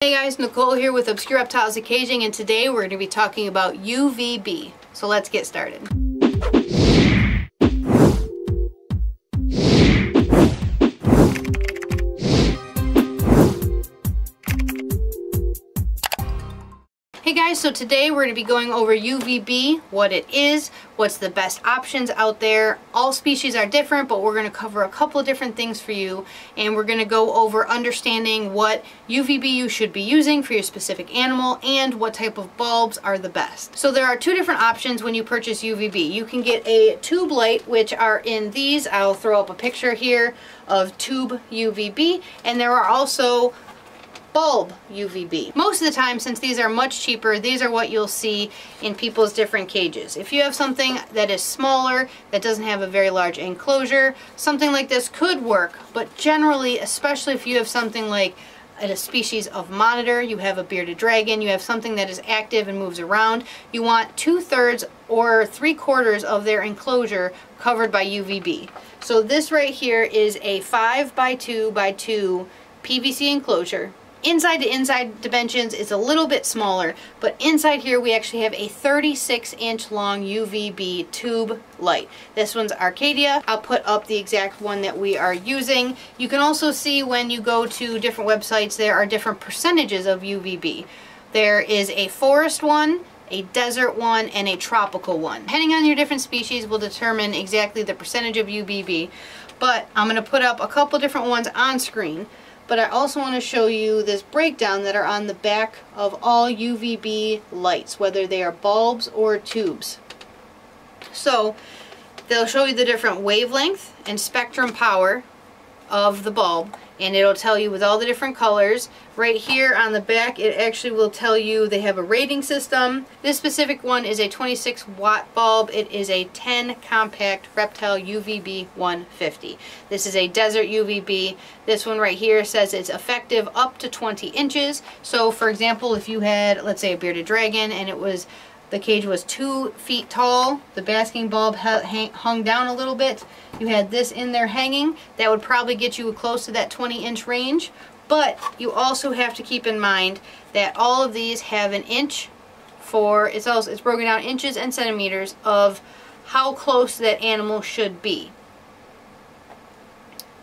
Hey guys, Nicole here with Obscure Reptiles and Caging, and today we're going to be talking about UVB. So let's get started. Hey guys, so today we're going to be going over UVB, what it is, what's the best options out there. All species are different, but we're going to cover a couple of different things for you, and we're going to go over understanding what UVB you should be using for your specific animal and what type of bulbs are the best. So there are two different options when you purchase UVB. You can get a tube light, which are in these. I'll throw up a picture here of tube UVB, and there are also bulb UVB. Most of the time, since these are much cheaper, these are what you'll see in people's different cages. If you have something that is smaller, that doesn't have a very large enclosure, something like this could work, but generally, especially if you have something like a species of monitor, you have a bearded dragon, you have something that is active and moves around, you want 2/3 or 3/4 of their enclosure covered by UVB. So this right here is a 5x2x2 PVC enclosure. Inside to inside dimensions is a little bit smaller, but inside here we actually have a 36-inch long UVB tube light. This one's Arcadia. I'll put up the exact one that we are using. You can also see when you go to different websites there are different percentages of UVB. There is a forest one, a desert one, and a tropical one. Depending on your different species will determine exactly the percentage of UVB, but I'm going to put up a couple different ones on screen. But I also want to show you this breakdown that are on the back of all UVB lights, whether they are bulbs or tubes. So they'll show you the different wavelength and spectrum power of the bulb, and it'll tell you with all the different colors. Right here on the back it actually will tell you they have a rating system. This specific one is a 26-watt bulb. It is a 10 compact Reptile UVB 150. This is a desert UVB. This one right here says it's effective up to 20 inches. So for example, if you had, let's say, a bearded dragon and the cage was 2 feet tall, the basking bulb hung down a little bit, you had this in there hanging, that would probably get you close to that 20-inch range. But you also have to keep in mind that all of these have an inch for, it's broken down inches and centimeters of how close that animal should be.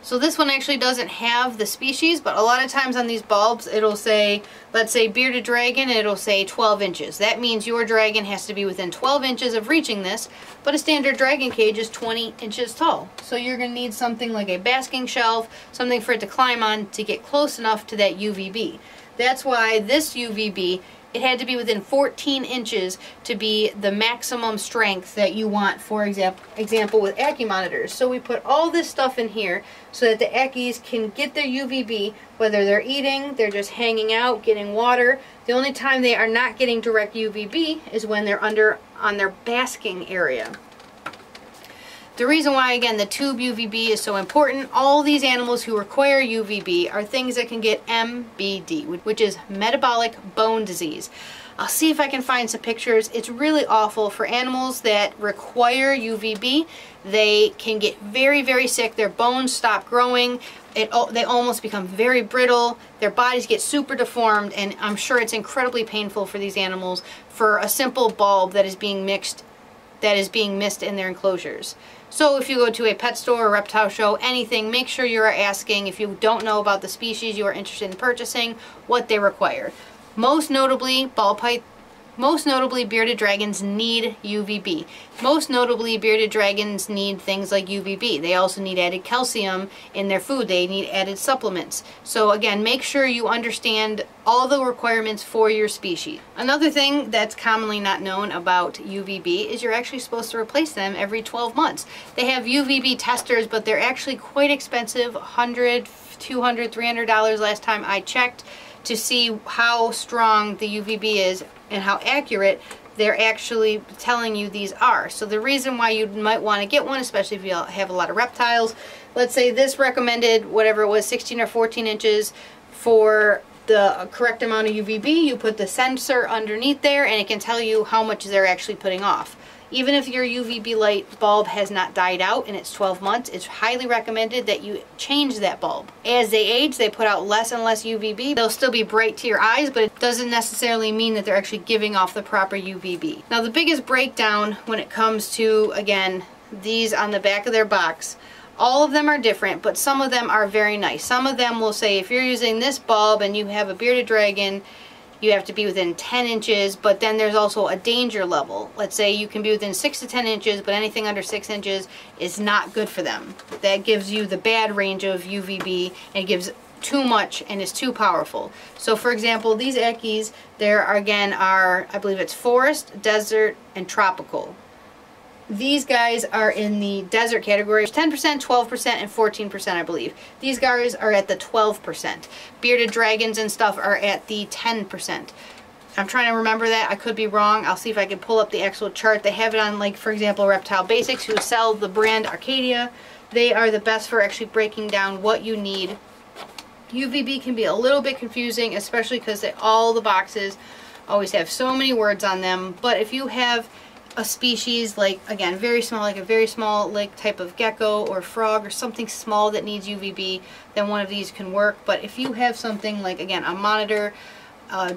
So this one actually doesn't have the species, but a lot of times on these bulbs it'll say, let's say bearded dragon, and it'll say 12 inches. That means your dragon has to be within 12 inches of reaching this, but a standard dragon cage is 20 inches tall. So you're going to need something like a basking shelf, something for it to climb on to get close enough to that UVB. That's why this UVB, it had to be within 14 inches to be the maximum strength that you want, for example with Ackie monitors. So we put all this stuff in here so that the Ackies can get their UVB, whether they're eating, they're just hanging out, getting water. The only time they are not getting direct UVB is when they're on their basking area. The reason why, again, the tube UVB is so important, all these animals who require UVB are things that can get MBD, which is metabolic bone disease. I'll see if I can find some pictures. It's really awful for animals that require UVB. They can get very, very sick. Their bones stop growing. They almost become very brittle. Their bodies get super deformed, and I'm sure it's incredibly painful for these animals for a simple bulb that is being missed in their enclosures. So if you go to a pet store, a reptile show, anything, make sure you are asking, if you don't know about the species you are interested in purchasing, what they require. Most notably, bearded dragons need UVB. Most notably, bearded dragons need things like UVB. They also need added calcium in their food. They need added supplements. So again, make sure you understand all the requirements for your species. Another thing that's commonly not known about UVB is you're actually supposed to replace them every 12 months. They have UVB testers, but they're actually quite expensive, $100, $200, $300 last time I checked, to see how strong the UVB is and how accurate they're actually telling you these are. So the reason why you might want to get one, especially if you have a lot of reptiles, let's say this recommended, whatever it was, 16 or 14 inches for the correct amount of UVB, you put the sensor underneath there and it can tell you how much they're actually putting off. Even if your UVB light bulb has not died out and it's 12 months, it's highly recommended that you change that bulb. As they age, they put out less and less UVB. They'll still be bright to your eyes, but it doesn't necessarily mean that they're actually giving off the proper UVB. Now the biggest breakdown when it comes to, again, these on the back of their box, all of them are different, but some of them are very nice. Some of them will say if you're using this bulb and you have a bearded dragon, you have to be within 10 inches, but then there's also a danger level. Let's say you can be within 6 to 10 inches, but anything under 6 inches is not good for them. That gives you the bad range of UVB, and it gives too much and is too powerful. So for example, these Eckies, there again are, I believe it's forest, desert, and tropical. These guys are in the desert category, 10%, 12%, and 14%, I believe. These guys are at the 12%. Bearded dragons and stuff are at the 10%. I'm trying to remember that. I could be wrong. I'll see if I can pull up the actual chart. They have it on, like, for example, Reptile Basics, who sell the brand Arcadia. They are the best for actually breaking down what you need. UVB can be a little bit confusing, especially because all the boxes always have so many words on them. But if you have a species like, again, very small, like a very small like type of gecko or frog or something small that needs UVB, then one of these can work. But if you have something like, again, a monitor,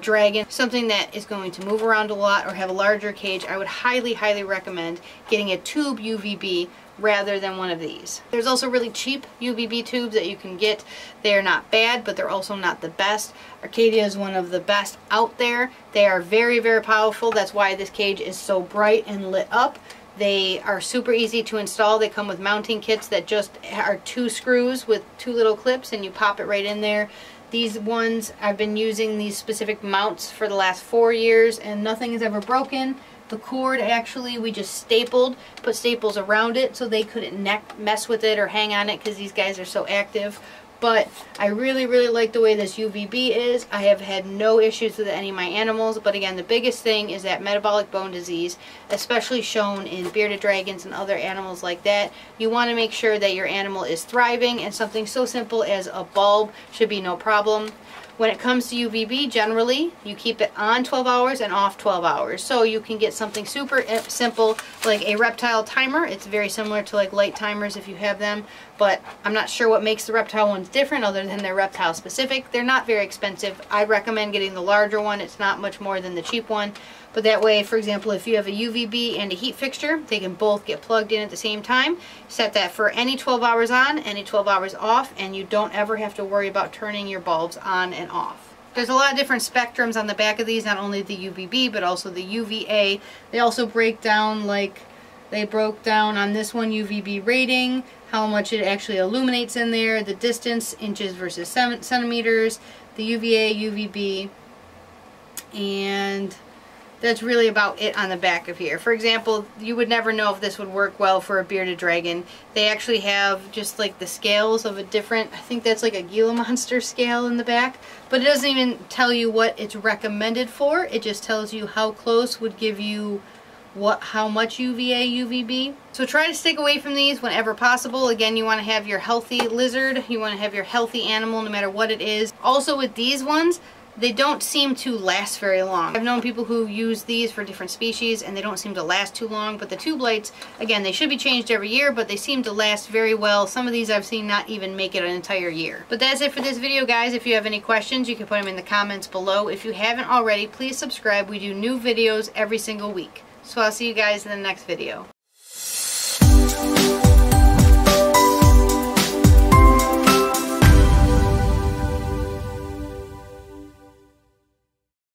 dragon, something that is going to move around a lot or have a larger cage, I would highly, highly recommend getting a tube UVB rather than one of these. There's also really cheap UVB tubes that you can get. They're not bad, but they're also not the best. Arcadia is one of the best out there. They are very, very powerful. That's why this cage is so bright and lit up. They are super easy to install. They come with mounting kits that just are 2 screws with 2 little clips, and you pop it right in there. These ones, I've been using these specific mounts for the last 4 years, and nothing has ever broken. The cord, actually, we just put staples around it so they couldn't mess with it or hang on it, because these guys are so active. But I really, really like the way this UVB is. I have had no issues with any of my animals. But again, the biggest thing is that metabolic bone disease, especially shown in bearded dragons and other animals like that. You want to make sure that your animal is thriving, and something so simple as a bulb should be no problem. When it comes to UVB, generally, you keep it on 12 hours and off 12 hours. So you can get something super simple like a reptile timer. It's very similar to like light timers if you have them, but I'm not sure what makes the reptile ones different other than they're reptile specific. They're not very expensive. I recommend getting the larger one. It's not much more than the cheap one. But that way, for example, if you have a UVB and a heat fixture, they can both get plugged in at the same time. Set that for any 12 hours on, any 12 hours off, and you don't ever have to worry about turning your bulbs on and off. There's a lot of different spectrums on the back of these, not only the UVB, but also the UVA. They also break down, like they broke down on this one, UVB rating, how much it actually illuminates in there, the distance, inches versus centimeters, the UVA, UVB, and that's really about it on the back of here. For example, you would never know if this would work well for a bearded dragon. They actually have just like the scales of a different, I think that's like a Gila monster scale in the back, but it doesn't even tell you what it's recommended for. It just tells you how close would give you how much UVA, UVB. So try to stick away from these whenever possible. Again, you want to have your healthy lizard, you want to have your healthy animal no matter what it is. Also with these ones, they don't seem to last very long. I've known people who use these for different species and they don't seem to last too long, but the tube lights, again, they should be changed every year, but they seem to last very well. Some of these I've seen not even make it an entire year. But that's it for this video, guys. If you have any questions, you can put them in the comments below. If you haven't already, please subscribe. We do new videos every single week. So I'll see you guys in the next video.